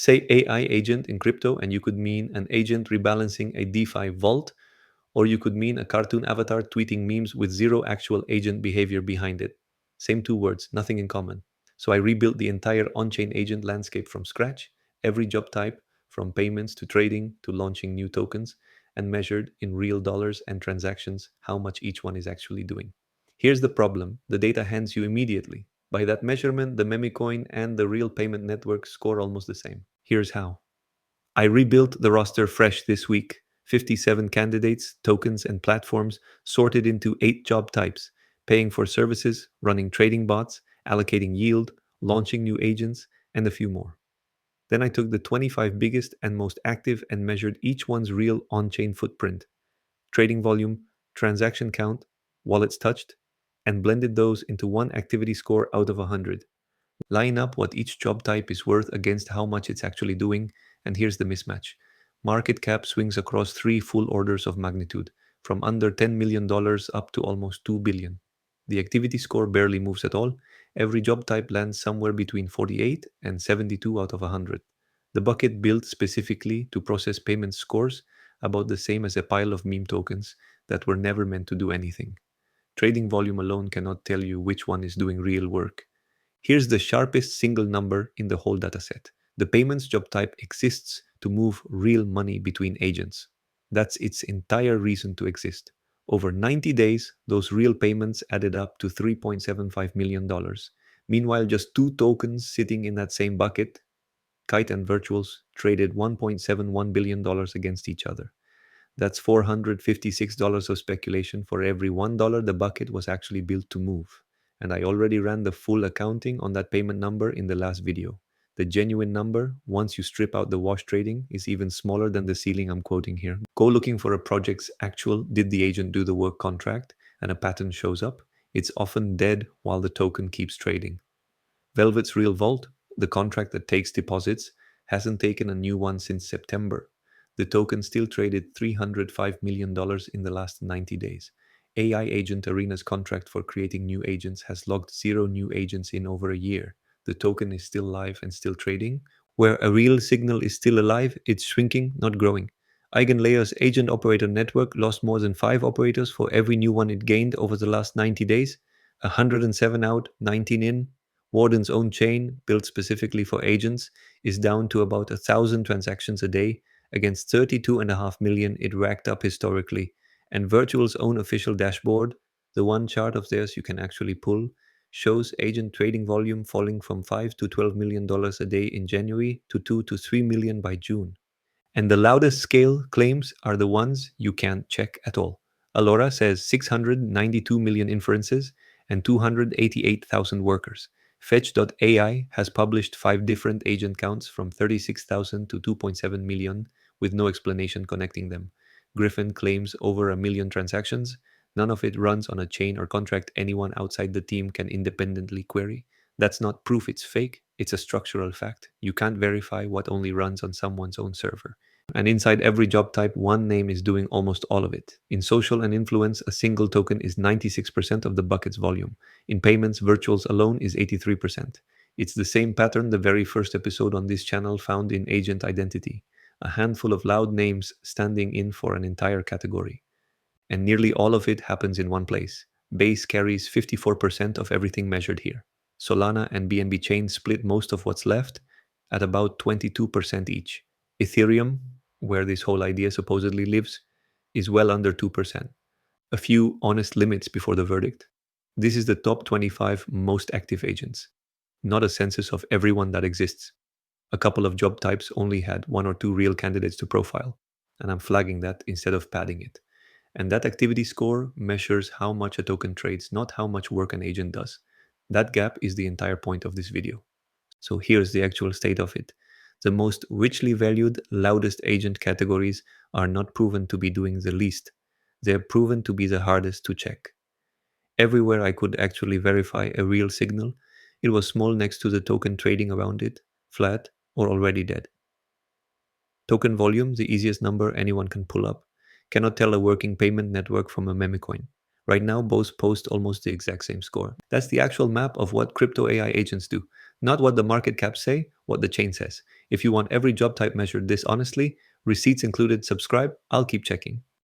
Say AI agent in crypto, and you could mean an agent rebalancing a DeFi vault, or you could mean a cartoon avatar tweeting memes with zero actual agent behavior behind it. Same two words, nothing in common. So I rebuilt the entire on chain agent landscape from scratch, every job type, from payments to trading to launching new tokens, and measured in real dollars and transactions how much each one is actually doing. Here's the problem: the data hands you immediately. By that measurement, the memecoin and the real payment network score almost the same. Here's how. I rebuilt the roster fresh this week: 57 candidates, tokens, and platforms sorted into 8 job types: paying for services, running trading bots, allocating yield, launching new agents, and a few more. Then I took the 25 biggest and most active and measured each one's real on chain footprint, trading volume, transaction count, wallets touched, and blended those into one activity score out of 100. Line up what each job type is worth against how much it's actually doing, and here's the mismatch. Market cap swings across 3 full orders of magnitude, from under $10 million up to almost 2 billion. The activity score barely moves at all. Every job type lands somewhere between 48 and 72 out of 100. The bucket built specifically to process payment scores, about the same as a pile of meme tokens that were never meant to do anything. Trading volume alone cannot tell you which one is doing real work. Here's the sharpest single number in the whole dataset. The payments job type exists to move real money between agents. That's its entire reason to exist. Over 90 days, those real payments added up to $3.75 million. Meanwhile, just 2 tokens sitting in that same bucket, Kite and Virtuals, traded $1.71 billion against each other. That's $456 of speculation for every $1 the bucket was actually built to move. And I already ran the full accounting on that payment number in the last video. The genuine number, once you strip out the wash trading, is even smaller than the ceiling I'm quoting here. Go looking for a project's actual "did the agent do the work" contract, and a pattern shows up. It's often dead while the token keeps trading. Velvet's Real Vault, the contract that takes deposits, hasn't taken a new one since September. The token still traded $305 million in the last 90 days. AI Agent Arena's contract for creating new agents has logged 0 new agents in over a year. The token is still live and still trading. Where a real signal is still alive, it's shrinking, not growing. Eigenlayer's agent operator network lost more than 5 operators for every new one it gained over the last 90 days. 107 out, 19 in. Warden's own chain, built specifically for agents, is down to about 1,000 transactions a day against 32.5 million it racked up historically. And Virtual's own official dashboard, the one chart of theirs you can actually pull, shows agent trading volume falling from $5 to $12 million a day in January to 2 to 3 million by June. And the loudest scale claims are the ones you can't check at all. Alora says 692 million inferences and 288,000 workers. Fetch.ai has published 5 different agent counts from 36,000 to 2.7 million with no explanation connecting them. Griffin claims over a million transactions. None of it runs on a chain or contract anyone outside the team can independently query. That's not proof it's fake, it's a structural fact. You can't verify what only runs on someone's own server. And inside every job type, one name is doing almost all of it. In social and influence, a single token is 96% of the bucket's volume. In payments, virtuals alone is 83%. It's the same pattern the very first episode on this channel found in agent identity: a handful of loud names standing in for an entire category. And nearly all of it happens in one place. Base carries 54% of everything measured here. Solana and BNB Chain split most of what's left at about 22% each. Ethereum, where this whole idea supposedly lives, is well under 2%. A few honest limits before the verdict. This is the top 25 most active agents, not a census of everyone that exists. A couple of job types only had 1 or 2 real candidates to profile, and I'm flagging that instead of padding it. And that activity score measures how much a token trades, not how much work an agent does. That gap is the entire point of this video. So here's the actual state of it. The most richly valued, loudest agent categories are not proven to be doing the least. They're proven to be the hardest to check. Everywhere I could actually verify a real signal, it was small next to the token trading around it, flat, or already dead. Token volume, the easiest number anyone can pull up, cannot tell a working payment network from a memecoin. Right now, both post almost the exact same score. That's the actual map of what crypto AI agents do. Not what the market caps say, what the chain says. If you want every job type measured this honestly, receipts included, subscribe. I'll keep checking.